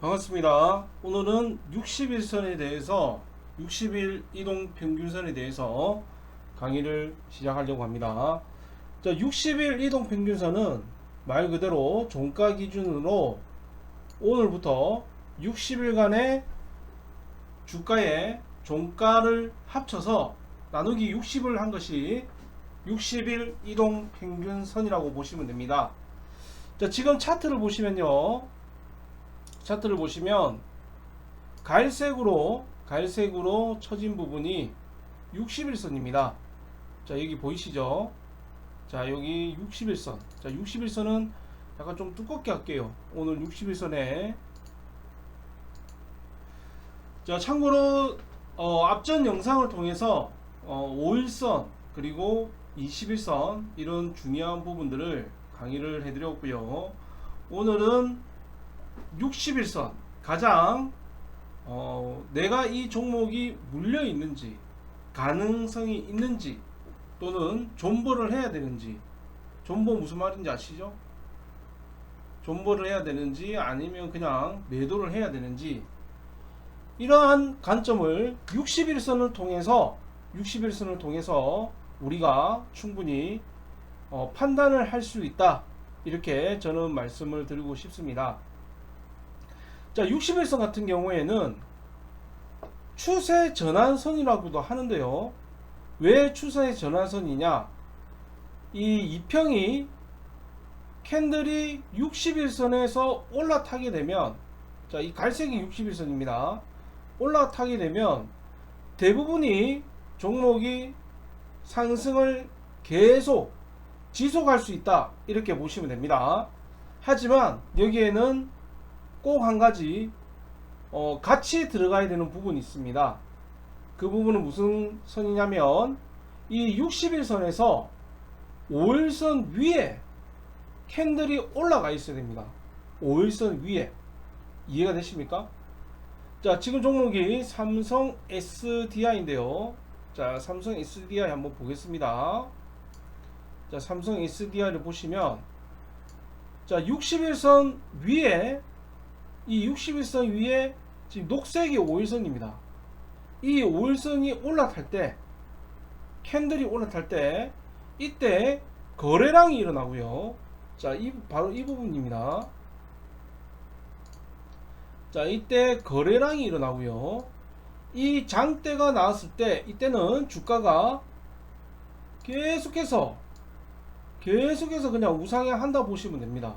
반갑습니다. 오늘은 60일선에 대해서 60일 이동평균선에 대해서 강의를 시작하려고 합니다. 자, 60일 이동평균선은 말 그대로 종가 기준으로 오늘부터 60일간의 주가의 종가를 합쳐서 나누기 60을 한 것이 60일 이동평균선이라고 보시면 됩니다. 자, 지금 차트를 보시면요. 차트를 보시면 갈색으로 쳐진 부분이 60일선입니다. 자, 여기 보이시죠? 자, 여기 60일선. 자, 60일선은 약간 좀 두껍게 할게요. 오늘 60일선에 자, 참고로 앞전 영상을 통해서 5일선 그리고 21선 이런 중요한 부분들을 강의를 해드렸고요. 오늘은 60일선 가장 내가 이 종목이 물려 있는지 가능성이 있는지 또는 존버를 해야 되는지, 존버 무슨 말인지 아시죠? 존버를 해야 되는지 아니면 그냥 매도를 해야 되는지, 이러한 관점을 60일선을 통해서 우리가 충분히 판단을 할 수 있다, 이렇게 저는 말씀을 드리고 싶습니다. 자, 60일선 같은 경우에는 추세 전환선이라고도 하는데요. 왜 추세 전환선이냐? 이 이평이 캔들이 60일선에서 올라타게 되면, 자, 이 갈색이 60일선입니다. 올라타게 되면 대부분이 종목이 상승을 계속 지속할 수 있다, 이렇게 보시면 됩니다. 하지만 여기에는 꼭 한 가지 같이 들어가야 되는 부분이 있습니다. 그 부분은 무슨 선이냐면 이 60일선에서 5일선 위에 캔들이 올라가 있어야 됩니다. 5일선 위에. 이해가 되십니까? 자, 지금 종목이 삼성 SDI인데요. 자, 삼성 SDI 한번 보겠습니다. 자, 삼성 SDI를 보시면, 자, 60일선 위에, 이 60일선 위에 지금 녹색이 5일선입니다. 이 5일선이 올라탈 때, 캔들이 올라탈 때, 이때 거래량이 일어나고요. 자, 바로 이 부분입니다. 자, 이때 거래량이 일어나고요. 이 장대가 나왔을 때, 이때는 주가가 계속해서 그냥 우상향 한다 보시면 됩니다.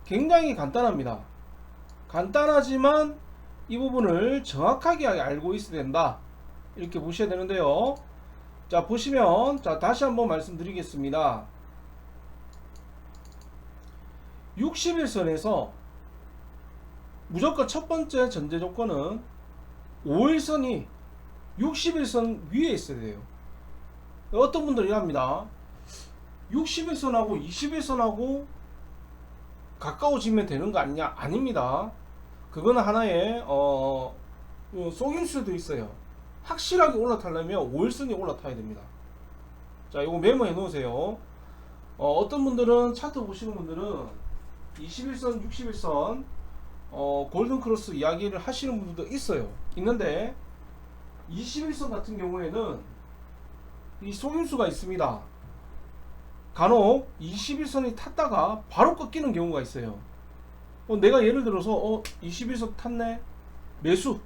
굉장히 간단합니다. 간단하지만 이 부분을 정확하게 알고 있어야 된다, 이렇게 보셔야 되는데요. 자, 보시면, 자, 다시 한번 말씀드리겠습니다. 60일선에서 무조건 첫 번째 전제 조건은 5일선이 60일선 위에 있어야 돼요. 어떤 분들이 합니다. 60일선하고 20일선하고 가까워지면 되는 거 아니냐? 아닙니다. 그거는 하나의 속일 수도 있어요. 확실하게 올라타려면 5일선이 올라타야 됩니다. 자, 이거 메모해 놓으세요. 어떤 분들은, 차트 보시는 분들은 21선, 60일선 골든크로스 이야기를 하시는 분들도 있는데 21선 같은 경우에는 이 속임수가 있습니다. 간혹 21선이 탔다가 바로 꺾이는 경우가 있어요. 내가 예를 들어서 21선 탔네,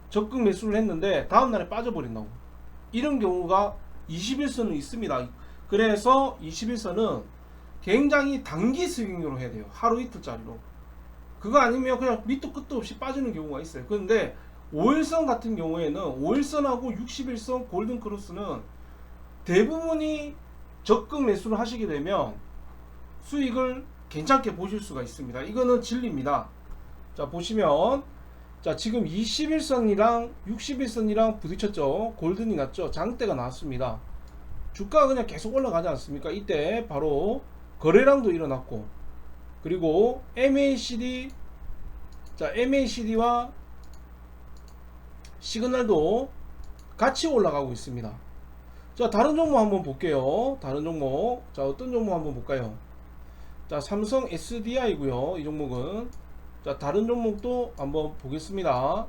적극 매수를 했는데 다음날에 빠져버린다고, 이런 경우가 21선은 있습니다. 그래서 21선은 굉장히 단기 스윙으로 해야 돼요. 하루 이틀짜리로. 그거 아니면 그냥 밑도 끝도 없이 빠지는 경우가 있어요. 그런데 5일선 같은 경우에는 5일선하고 60일선 골든크로스는 대부분이 적극 매수를 하시게 되면 수익을 괜찮게 보실 수가 있습니다. 이거는 진리입니다. 자, 보시면, 자, 지금 21선이랑 60일선이랑 부딪혔죠. 골든이 났죠. 장대가 나왔습니다. 주가가 그냥 계속 올라가지 않습니까? 이때 바로 거래량도 일어났고, 그리고 MACD, 자, MACD와 시그널도 같이 올라가고 있습니다. 자, 다른 종목 한번 볼게요. 다른 종목. 자, 어떤 종목 한번 볼까요? 자, 삼성 SDI고요. 이 종목은 자, 다른 종목도 한번 보겠습니다.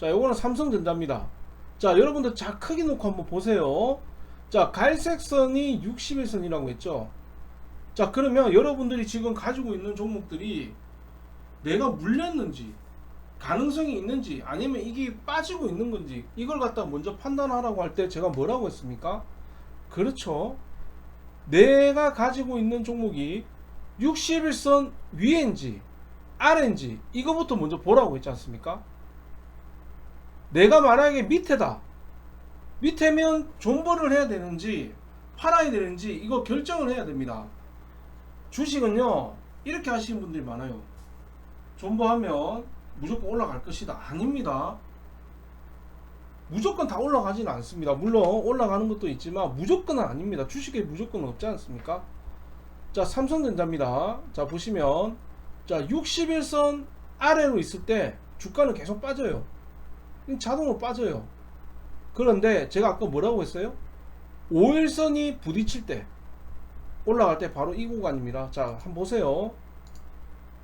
자, 요거는 삼성전자입니다. 자, 여러분들 자 크게 놓고 한번 보세요. 자, 갈색 선이 61선이라고 했죠. 자, 그러면 여러분들이 지금 가지고 있는 종목들이 내가 물렸는지 가능성이 있는지 아니면 이게 빠지고 있는 건지 이걸 갖다 먼저 판단하라고 할 때 제가 뭐라고 했습니까? 그렇죠. 내가 가지고 있는 종목이 61선 위인지 아래인지 이거부터 먼저 보라고 했지 않습니까? 내가 만약에 밑에다, 밑에면 존버를 해야 되는지 팔아야 되는지 이거 결정을 해야 됩니다. 주식은요 이렇게 하시는 분들이 많아요. 존버하면 무조건 올라갈 것이다. 아닙니다. 무조건 다 올라가지는 않습니다. 물론 올라가는 것도 있지만 무조건은 아닙니다. 주식에 무조건은 없지 않습니까? 자, 삼성전자입니다. 자, 보시면 자 61선 아래로 있을 때 주가는 계속 빠져요. 자동으로 빠져요. 그런데 제가 아까 뭐라고 했어요? 5일선이 부딪힐 때 올라갈 때 바로 이 구간입니다. 자, 한번 보세요.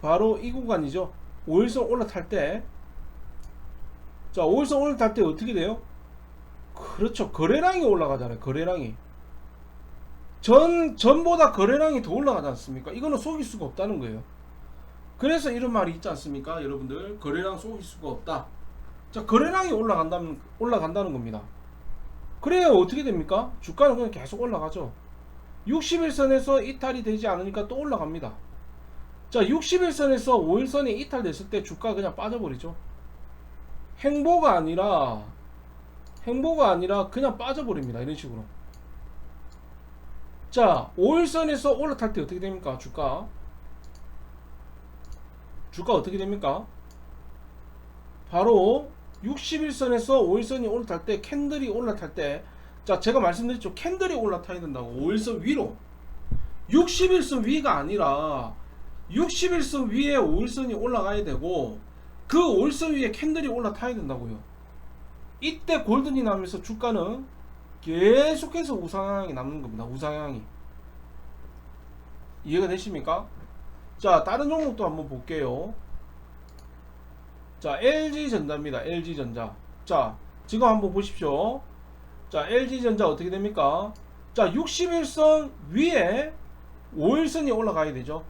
바로 이 구간이죠. 5일선 올라탈 때, 자 5일선 올라탈 때 어떻게 돼요? 그렇죠. 거래량이 올라가잖아요. 거래량이 전보다 거래량이 더 올라가지 않습니까? 이거는 속일 수가 없다는 거예요. 그래서 이런 말이 있지 않습니까? 여러분들, 거래량 속일 수가 없다. 자, 거래량이 올라간다는 겁니다. 그래야 어떻게 됩니까? 주가는 그냥 계속 올라가죠. 61선에서 이탈이 되지 않으니까 또 올라갑니다. 자, 61선에서 5일선이 이탈됐을 때 주가가 그냥 빠져버리죠. 행보가 아니라 그냥 빠져버립니다. 이런 식으로. 자, 5일선에서 올라탈 때 어떻게 됩니까? 주가 어떻게 됩니까? 바로 61선에서 5일선이 올라탈 때, 캔들이 올라탈 때, 자, 제가 말씀드렸죠. 캔들이 올라타야 된다고. 5일선 위로. 61선 위가 아니라 61선 위에 5일선이 올라가야 되고 그 5일선 위에 캔들이 올라타야 된다고요. 이때 골든이 나면서 주가는 계속해서 우상향이 남는 겁니다. 우상향이. 이해가 되십니까? 자, 다른 종목도 한번 볼게요. 자, LG전자입니다. LG전자. 자, 지금 한번 보십시오. 자, LG전자 어떻게 됩니까? 자, 61선 위에 5일선이 올라가야 되죠.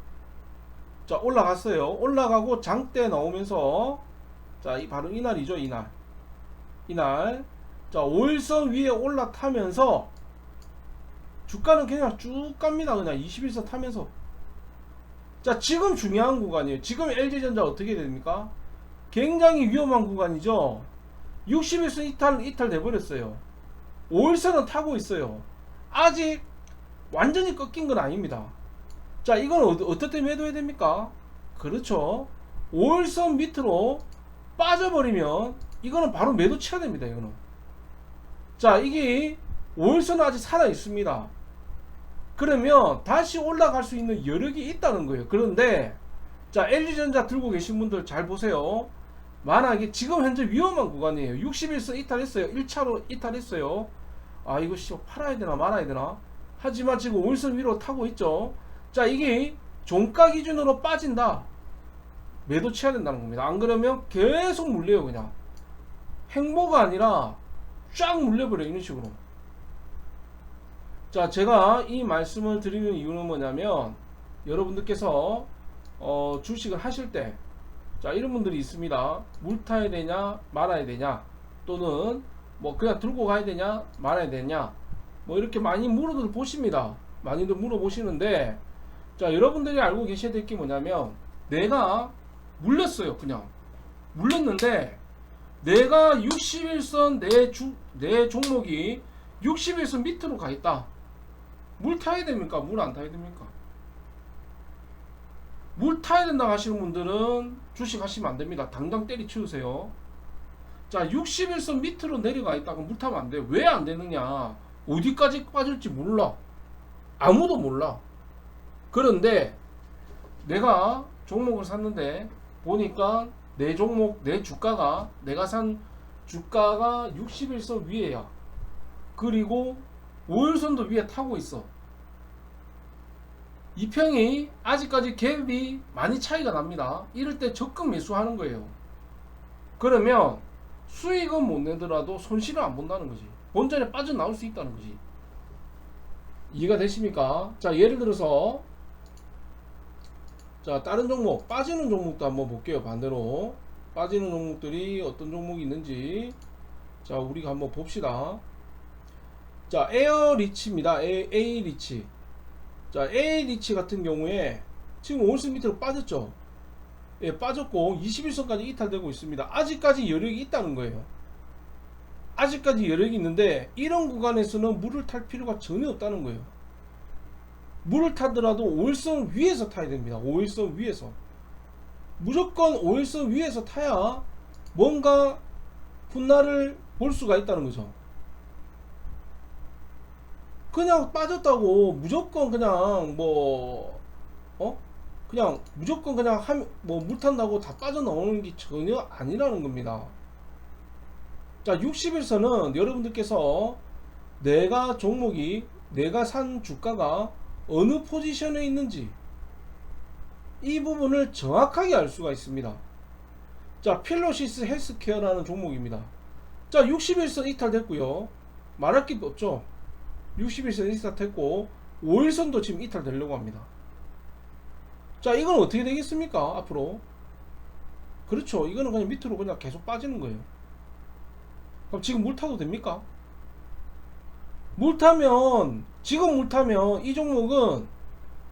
자, 올라갔어요. 올라가고 장대 나오면서, 자, 바로 이날이죠. 이날. 자, 5일선 위에 올라타면서 주가는 그냥 쭉 갑니다. 그냥 21선 타면서. 자, 지금 중요한 구간이에요. 지금 LG전자 어떻게 됩니까? 굉장히 위험한 구간이죠. 61선 이탈돼 버렸어요. 5일선은 타고 있어요. 아직 완전히 꺾인 건 아닙니다. 자, 이건 어떻게 매도해야 됩니까? 그렇죠. 5일선 밑으로 빠져버리면 이거는 바로 매도 쳐야 됩니다. 이거는. 자, 이게 5일선은 아직 살아 있습니다. 그러면 다시 올라갈 수 있는 여력이 있다는 거예요. 그런데 자, LG전자 들고 계신 분들 잘 보세요. 만약에 지금 현재 위험한 구간이에요. 61선 이탈했어요. 1차로 이탈했어요. 아, 이거 팔아야 되나 말아야 되나? 하지만 지금 5일선 위로 타고 있죠. 자, 이게 종가 기준으로 빠진다. 매도 쳐야 된다는 겁니다. 안 그러면 계속 물려요. 그냥 행보가 아니라 쫙 물려버려요. 이런 식으로. 자, 제가 이 말씀을 드리는 이유는 뭐냐면 여러분들께서 주식을 하실 때, 자, 이런 분들이 있습니다. 물 타야 되냐 말아야 되냐, 또는 뭐 그냥 들고 가야 되냐 말아야 되냐, 뭐 이렇게 많이 물어보십니다. 많이들 물어보시는데, 자, 여러분들이 알고 계셔야 될 게 뭐냐면, 내가 물렸어요. 그냥 물렸는데 내가 61선 내 종목이 61선 밑으로 가 있다. 물 타야 됩니까? 물 안 타야 됩니까? 물 타야 된다고 하시는 분들은 주식 하시면 안 됩니다. 당장 때리치우세요. 자, 61선 밑으로 내려가 있다고 물 타면 안 돼요. 왜 안 되느냐? 어디까지 빠질지 몰라. 아무도 몰라. 그런데 내가 종목을 샀는데 보니까 내 종목, 내 주가가, 내가 산 주가가 61선 위에야. 그리고 5일선도 위에 타고 있어. 이평이 아직까지 갭이 많이 차이가 납니다. 이럴 때 적금 매수하는 거예요. 그러면 수익은 못 내더라도 손실은 안 본다는 거지. 본전에 빠져나올 수 있다는 거지. 이해가 되십니까? 자, 예를 들어서 자, 다른 종목, 빠지는 종목도 한번 볼게요. 반대로 빠지는 종목들이 어떤 종목이 있는지 자, 우리가 한번 봅시다. 자, 에어리치입니다. A리치. 자, A리치 같은 경우에 지금 5일선 밑으로 빠졌죠. 예, 빠졌고 21선까지 이탈되고 있습니다. 아직까지 여력이 있다는 거예요. 아직까지 여력이 있는데 이런 구간에서는 물을 탈 필요가 전혀 없다는 거예요. 물을 타더라도 5일선 위에서 타야 됩니다. 5일선 위에서. 무조건 5일선 위에서 타야 뭔가 훗날을 볼 수가 있다는 거죠. 그냥 빠졌다고 무조건 그냥 그냥 무조건 그냥 물 탄다고 다 빠져나오는 게 전혀 아니라는 겁니다. 자, 60일선은 여러분들께서 내가 산 주가가 어느 포지션에 있는지 이 부분을 정확하게 알 수가 있습니다. 자, 필로시스 헬스케어라는 종목입니다. 자, 60일선 이탈됐고요. 말할 게 없죠. 60일선 이탈됐고 5일선도 지금 이탈되려고 합니다. 자, 이건 어떻게 되겠습니까? 앞으로. 그렇죠. 이거는 그냥 밑으로 그냥 계속 빠지는 거예요. 그럼 지금 물 타도 됩니까? 지금 물 타면 이 종목은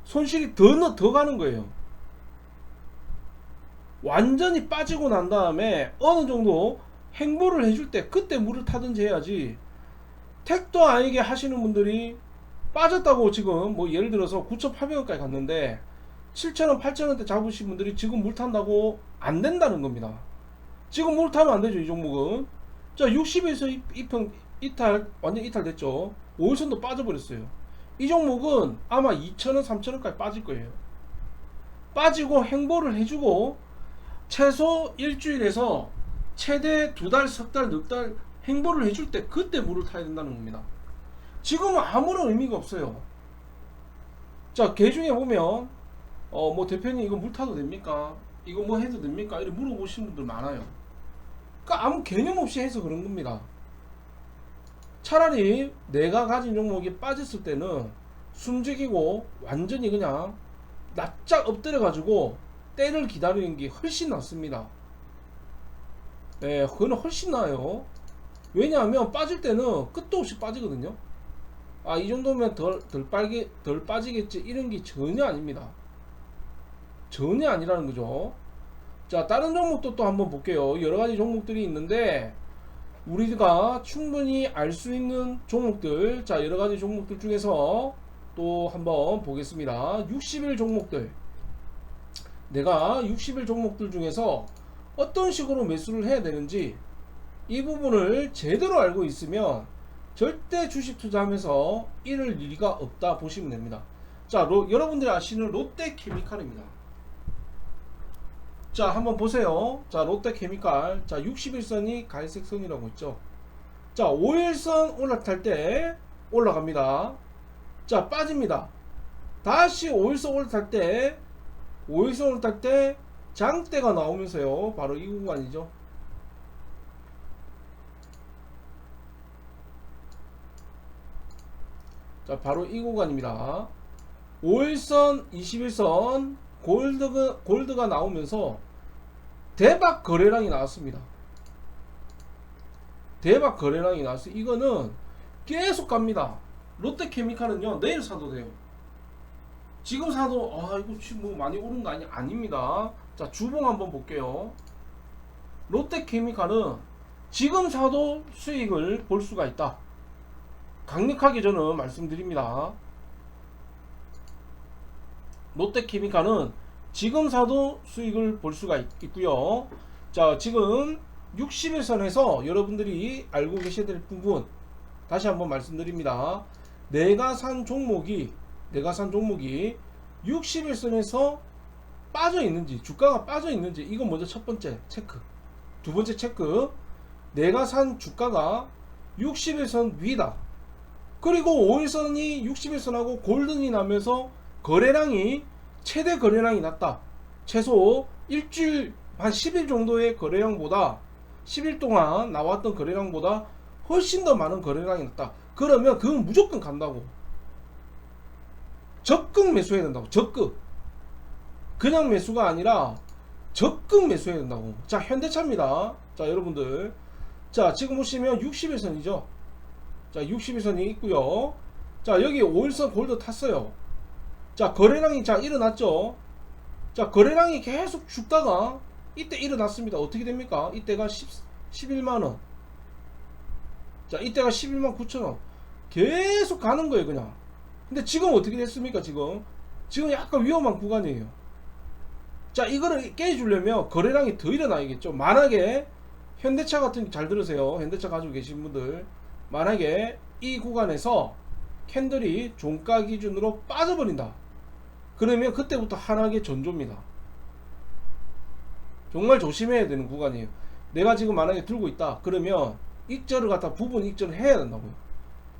손실이 더 가는 거예요. 완전히 빠지고 난 다음에 어느 정도 행보를 해줄 때 그때 물을 타든지 해야지. 택도 아니게 하시는 분들이 빠졌다고 지금 예를 들어서 9,800원까지 갔는데 7,000원, 8,000원대 잡으신 분들이 지금 물 탄다고 안 된다는 겁니다. 지금 물 타면 안 되죠, 이 종목은. 자, 60에서 완전 이탈됐죠. 5일선도 빠져버렸어요. 이 종목은 아마 2,000원, 3,000원까지 빠질 거예요. 빠지고 행보를 해주고 최소 일주일에서 최대 2달, 석달, 넉달 행보를 해줄 때 그때 물을 타야 된다는 겁니다. 지금은 아무런 의미가 없어요. 자, 개 중에 보면 대표님 이거 물 타도 됩니까? 이거 해도 됩니까? 이렇게 물어보시는 분들 많아요. 그러니까 아무 개념 없이 해서 그런 겁니다. 차라리 내가 가진 종목이 빠졌을 때는 숨죽이고 완전히 그냥 납작 엎드려 가지고 때를 기다리는 게 훨씬 낫습니다. 네, 그거는 훨씬 나아요. 왜냐하면 빠질 때는 끝도 없이 빠지거든요. 아, 이 정도면 덜 빠지겠지 이런 게 전혀 아닙니다. 전혀 아니라는 거죠. 자, 다른 종목도 또 한번 볼게요. 여러 가지 종목들이 있는데 우리가 충분히 알 수 있는 종목들, 자, 여러 가지 종목들 중에서 또 한번 보겠습니다. 60일 종목들. 내가 60일 종목들 중에서 어떤 식으로 매수를 해야 되는지 이 부분을 제대로 알고 있으면 절대 주식 투자하면서 잃을 리가 없다 보시면 됩니다. 자, 여러분들이 아시는 롯데케미칼입니다. 자, 한번 보세요. 자, 롯데케미칼. 자, 61선이 갈색 선이라고 있죠. 자, 5일선 올라탈 때 올라갑니다. 자, 빠집니다. 다시 5일선 올라탈 때 장대가 나오면서요. 바로 이 구간이죠. 자, 바로 이 구간입니다. 5일선, 21선 골드가 나오면서 대박 거래량이 나왔습니다. 대박 거래량이 나왔어요. 이거는 계속 갑니다. 롯데케미칼은요, 내일 사도 돼요. 지금 사도 이거 지금 많이 오른 거 아닙니다. 자, 주봉 한번 볼게요. 롯데케미칼은 지금 사도 수익을 볼 수가 있다. 강력하게 저는 말씀드립니다. 롯데케미칼은 지금 사도 수익을 볼 수가 있고요. 자, 지금 60일선에서 여러분들이 알고 계셔야 될 부분 다시 한번 말씀드립니다. 내가 산 종목이 60일선에서 빠져 있는지, 주가가 빠져 있는지, 이건 먼저 첫 번째 체크. 두 번째 체크, 내가 산 주가가 60일선 위다. 그리고 5일선이 60일선하고 골든이 나면서 거래량이 최대 거래량이 낮다. 최소 일주일 한 10일 정도의 거래량보다 10일 동안 나왔던 거래량보다 훨씬 더 많은 거래량이 났다. 그러면 그건 무조건 간다고. 적극 매수해야 된다고. 적극. 그냥 매수가 아니라 적극 매수해야 된다고. 자, 현대차입니다. 자, 여러분들. 자, 지금 보시면 60일선이죠. 자, 60일선이 있고요. 자, 여기 5일선 골드 탔어요. 자, 거래량이 자 일어났죠. 자, 거래량이 계속 죽다가 이때 일어났습니다. 어떻게 됩니까? 이때가 11만원. 자, 이때가 11만 9천원. 계속 가는 거예요, 그냥. 근데 지금 어떻게 됐습니까? 지금 약간 위험한 구간이에요. 자, 이거를 깨주려면 거래량이 더 일어나야겠죠. 만약에 현대차 같은, 잘 들으세요. 현대차 가지고 계신 분들, 만약에 이 구간에서 캔들이 종가 기준으로 빠져버린다. 그러면 그때부터 하락의 전조입니다. 정말 조심해야 되는 구간이에요. 내가 지금 만약에 들고 있다. 그러면 익절을 갖다 부분 익절을 해야 된다고요.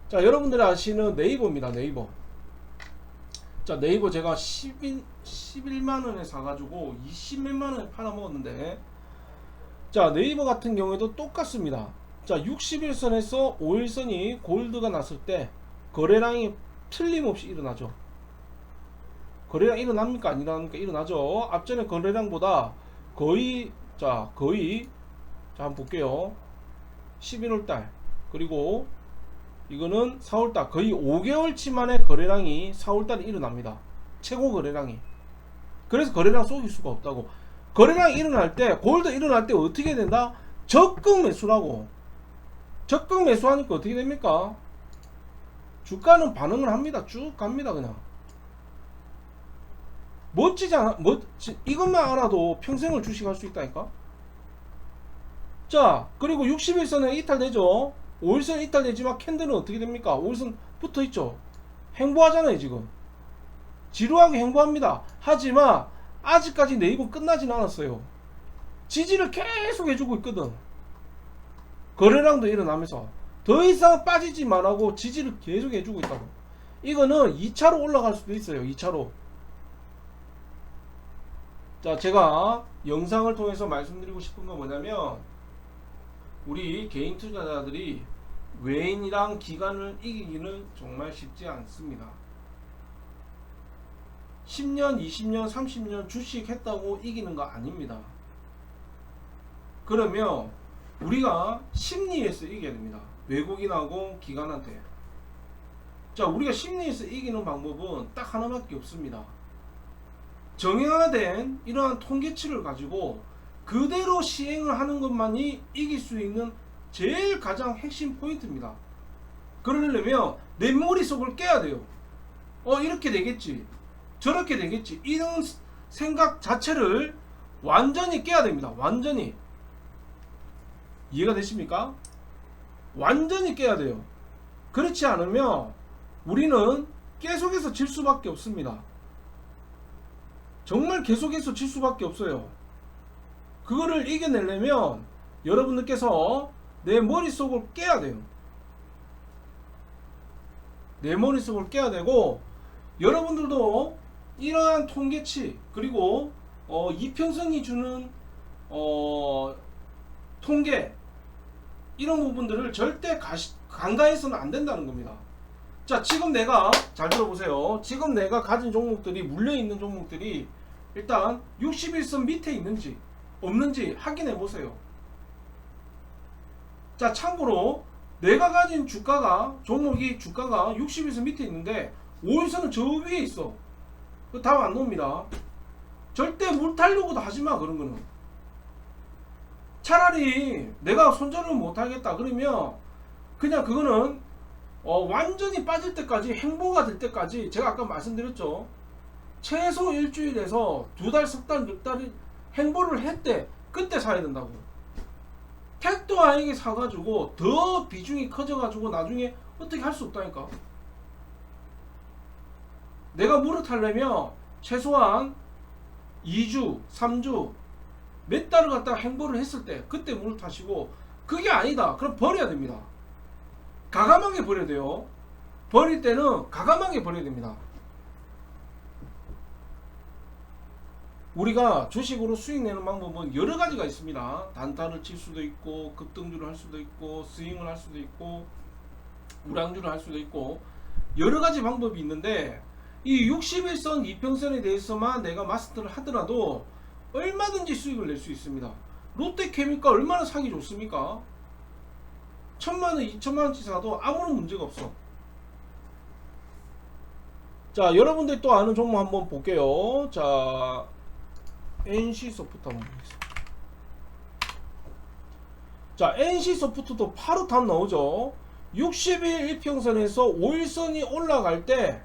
자, 여러분들이 아시는 네이버입니다. 네이버. 자, 네이버 제가 11만원에 사가지고 20몇만원에 팔아먹었는데, 자, 네이버 같은 경우에도 똑같습니다. 자, 60일선에서 5일선이 골드가 났을 때 거래량이 틀림없이 일어나죠. 거래량 일어납니까? 안 일어납니까? 일어나죠. 앞전에 거래량보다 거의 자 한번 볼게요. 11월달, 그리고 이거는 4월달, 거의 5개월치 만에 거래량이 4월달에 일어납니다. 최고 거래량이. 그래서 거래량 쏘길 수가 없다고. 거래량이 일어날 때, 골드 일어날 때 어떻게 된다? 적극 매수라고. 적극 매수하니까 어떻게 됩니까? 주가는 반응을 합니다. 쭉 갑니다. 그냥 멋지지 않아? 이것만 알아도 평생을 주식할 수 있다니까. 자, 그리고 60일선에 이탈되죠. 5일선 이탈되지만 캔들은 어떻게 됩니까? 5일선 붙어있죠. 행보하잖아요. 지금 지루하게 행보합니다. 하지만 아직까지 네이버 끝나진 않았어요. 지지를 계속 해주고 있거든. 거래량도 일어나면서 더 이상 빠지지 말라고 지지를 계속 해주고 있다고. 이거는 2차로 올라갈 수도 있어요. 2차로. 자, 제가 영상을 통해서 말씀드리고 싶은 건 뭐냐면, 우리 개인 투자자들이 외인이랑 기관을 이기기는 정말 쉽지 않습니다. 10년, 20년, 30년 주식 했다고 이기는 거 아닙니다. 그러면 우리가 심리에서 이겨야 됩니다. 외국인하고 기관한테. 자, 우리가 심리에서 이기는 방법은 딱 하나밖에 없습니다. 정형화된 이러한 통계치를 가지고 그대로 시행을 하는 것만이 이길 수 있는 제일 가장 핵심 포인트입니다. 그러려면 내 머릿속을 깨야 돼요. 이렇게 되겠지, 저렇게 되겠지, 이런 생각 자체를 완전히 깨야 됩니다. 완전히. 이해가 되십니까? 완전히 깨야 돼요. 그렇지 않으면 우리는 계속해서 질 수밖에 없습니다. 정말 계속해서 질 수밖에 없어요. 그거를 이겨내려면 여러분들께서 내 머릿속을 깨야 돼요. 내 머릿속을 깨야 되고, 여러분들도 이러한 통계치, 그리고 이평선이 주는 통계, 이런 부분들을 절대 간과해서는 안 된다는 겁니다. 자, 지금 내가, 잘 들어보세요. 지금 내가 가진 종목들이, 물려있는 종목들이 일단 61선 밑에 있는지 없는지 확인해 보세요. 자, 참고로 내가 가진 주가가, 종목이 주가가 61선 밑에 있는데 5일선은 저 위에 있어. 그 답 안 나옵니다. 절대 물 타려고도 하지마. 그런 거는 차라리 내가 손절을 못하겠다 그러면 그냥 그거는 완전히 빠질 때까지, 행보가 될 때까지, 제가 아까 말씀드렸죠. 최소 일주일에서 2달, 석달, 6달이 행보를 했대. 그때 사야 된다고. 택도 아니게 사가지고 더 비중이 커져가지고 나중에 어떻게 할 수 없다니까. 내가 물을 타려면 최소한 2주, 3주, 몇 달을 갖다가 행보를 했을 때 그때 물을 타시고, 그게 아니다. 그럼 버려야 됩니다. 가감하게 버려야 돼요. 버릴 때는 가감하게 버려야 됩니다. 우리가 주식으로 수익 내는 방법은 여러 가지가 있습니다. 단타를 칠 수도 있고, 급등주를 할 수도 있고, 스윙을 할 수도 있고, 우량주를 할 수도 있고, 여러 가지 방법이 있는데, 이 61선 이평선에 대해서만 내가 마스터를 하더라도 얼마든지 수익을 낼 수 있습니다. 롯데케미칼 얼마나 사기 좋습니까? 1000만원, 2000만원치 사도 아무런 문제가 없어. 자, 여러분들 또 아는 종목 한번 볼게요. 자, NC소프트 한번 보겠습니다. 자, NC소프트도 바로 답 나오죠. 60일 1평선에서 5일선이 올라갈 때,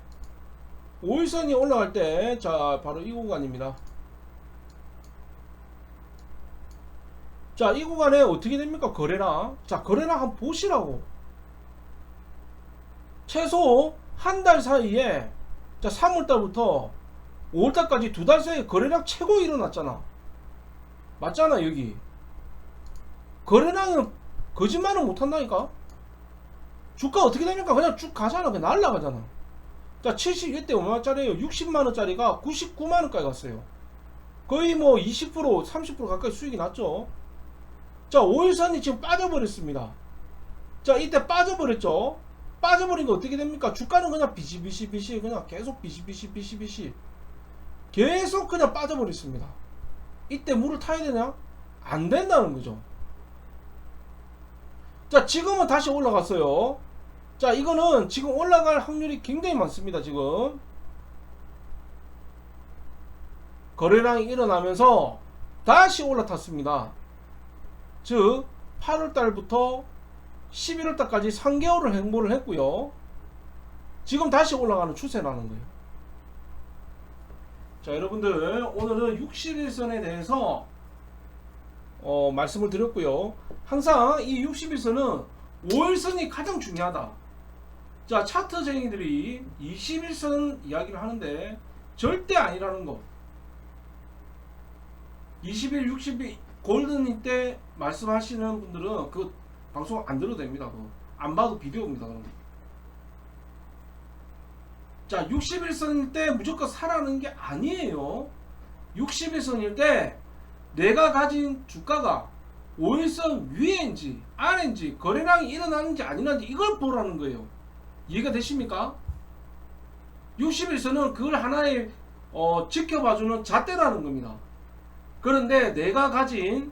5일선이 올라갈 때, 자, 바로 이 구간입니다. 자, 이 구간에 어떻게 됩니까? 거래량. 자, 거래량 한번 보시라고. 최소 한 달 사이에, 자, 3월달부터 5월달까지 두 달 사이에 거래량 최고 일어났잖아. 맞잖아, 여기. 거래량은 거짓말은 못한다니까? 주가 어떻게 됩니까? 그냥 쭉 가잖아. 그냥 날라가잖아. 자, 71대 5만원짜리에요. 60만원짜리가 99만원까지 갔어요. 거의 뭐 20%, 30% 가까이 수익이 났죠. 자, 5일선이 지금 빠져버렸습니다. 자, 이때 빠져버렸죠. 빠져버린 거 어떻게 됩니까? 주가는 그냥 비시비시 그냥 계속 비시비시 계속 그냥 빠져버렸습니다. 이때 물을 타야 되냐? 안 된다는 거죠. 자, 지금은 다시 올라갔어요. 자, 이거는 지금 올라갈 확률이 굉장히 많습니다. 지금 거래량이 일어나면서 다시 올라탔습니다. 즉 8월달부터 11월달까지 3개월을 행보를 했고요. 지금 다시 올라가는 추세라는 거예요. 자, 여러분들 오늘은 61선에 대해서 말씀을 드렸고요. 항상 이 61선은 5일선이 가장 중요하다. 자, 차트쟁이들이 21선 이야기를 하는데 절대 아니라는 거. 20일, 60일 골든이 때 말씀하시는 분들은 그 방송 안 들어도 됩니다. 그거. 안 봐도 비디오입니다. 그럼. 자, 61선일 때 무조건 사라는 게 아니에요. 61선일 때 내가 가진 주가가 5일선 위에인지 아래인지 거래량이 일어나는지 아니는지 이걸 보라는 거예요. 이해가 되십니까? 61선은 그걸 하나의 지켜봐주는 잣대라는 겁니다. 그런데 내가 가진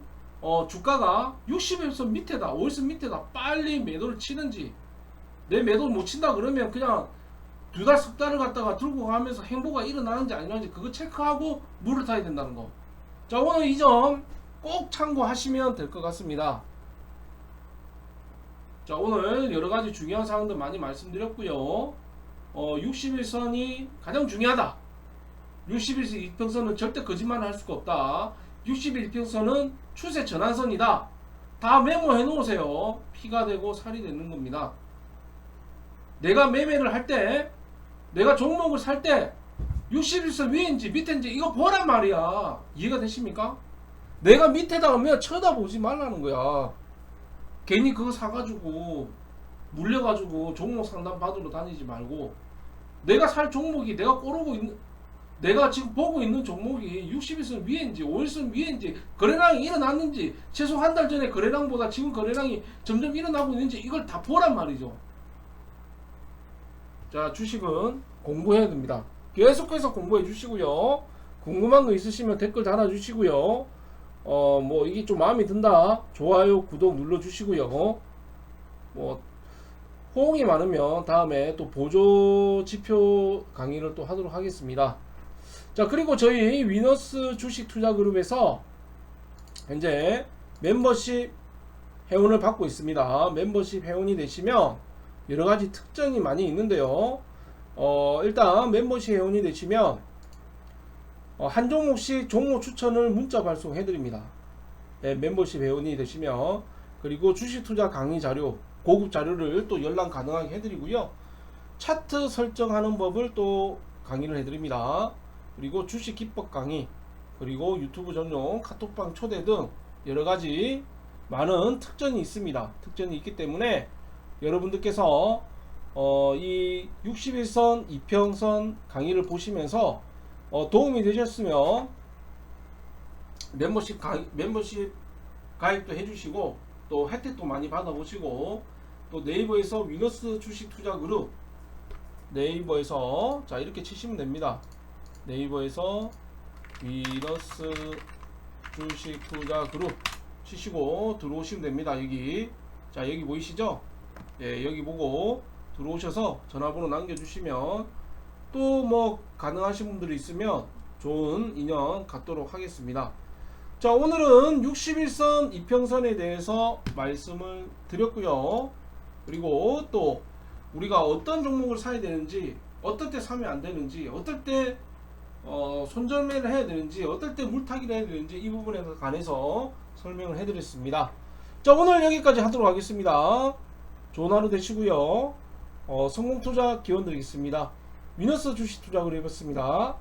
주가가 60일선 밑에다, 5일선 밑에다 빨리 매도를 치는지, 내 매도를 못 친다 그러면 그냥 두 달, 석 달을 갖다가 들고 가면서 행보가 일어나는지 아니는지 그거 체크하고 물을 타야 된다는 거. 자, 오늘 이 점 꼭 참고하시면 될 것 같습니다. 자, 오늘 여러가지 중요한 사항들 많이 말씀드렸고요. 61선이 가장 중요하다. 61선 이평선은 절대 거짓말을 할 수가 없다. 61평선은 추세 전환선이다. 다 메모해 놓으세요. 피가 되고 살이 되는 겁니다. 내가 매매를 할 때, 내가 종목을 살 때 61선 위인지 밑인지 이거 보란 말이야. 이해가 되십니까? 내가 밑에다가 그냥 쳐다보지 말라는 거야. 괜히 그거 사가지고 물려가지고 종목 상담 받으러 다니지 말고, 내가 살 종목이 내가 꼬르고 있는, 내가 지금 보고 있는 종목이 60일선 위인지 5일선 위인지 거래량이 일어났는지, 최소 한 달 전에 거래량보다 지금 거래량이 점점 일어나고 있는지 이걸 다 보란 말이죠. 자, 주식은 공부해야 됩니다. 계속해서 공부해 주시고요. 궁금한 거 있으시면 댓글 달아주시고요. 뭐 이게 좀 마음에 든다, 좋아요, 구독 눌러 주시고요. 뭐 호응이 많으면 다음에 또 보조 지표 강의를 또 하도록 하겠습니다. 자, 그리고 저희 위너스 주식 투자 그룹에서 현재 멤버십 회원을 받고 있습니다. 멤버십 회원이 되시면 여러가지 특전이 많이 있는데요. 일단 멤버십 회원이 되시면 한 종목씩 종목 추천을 문자 발송해 드립니다. 네, 멤버십 회원이 되시면. 그리고 주식 투자 강의 자료, 고급 자료를 또 열람 가능하게 해드리고요. 차트 설정하는 법을 또 강의를 해드립니다. 그리고 주식 기법 강의, 그리고 유튜브 전용 카톡방 초대 등 여러가지 많은 특전이 있습니다. 특전이 있기 때문에 여러분들께서 이 61선 이평선 강의를 보시면서 도움이 되셨으면 멤버십 가입도 해주시고 또 혜택도 많이 받아보시고 또 네이버에서 위너스 주식 투자 그룹 네이버에서 자 이렇게 치시면 됩니다. 네이버에서 위너스 주식 투자 그룹 치시고 들어오시면 됩니다. 여기 자 여기 보이시죠? 예, 여기 보고 들어오셔서 전화번호 남겨주시면 또 뭐 가능하신 분들이 있으면 좋은 인연 갖도록 하겠습니다. 자 오늘은 61선 이평선에 대해서 말씀을 드렸고요. 그리고 또 우리가 어떤 종목을 사야 되는지, 어떨 때 사면 안 되는지, 어떨 때 손절매를 해야 되는지, 어떨 때 물타기를 해야 되는지 이 부분에 관해서 설명을 해드렸습니다. 자 오늘 여기까지 하도록 하겠습니다. 좋은 하루 되시고요. 성공투자 기원 드리겠습니다. 위너스 주식 투자그룹 해봤습니다.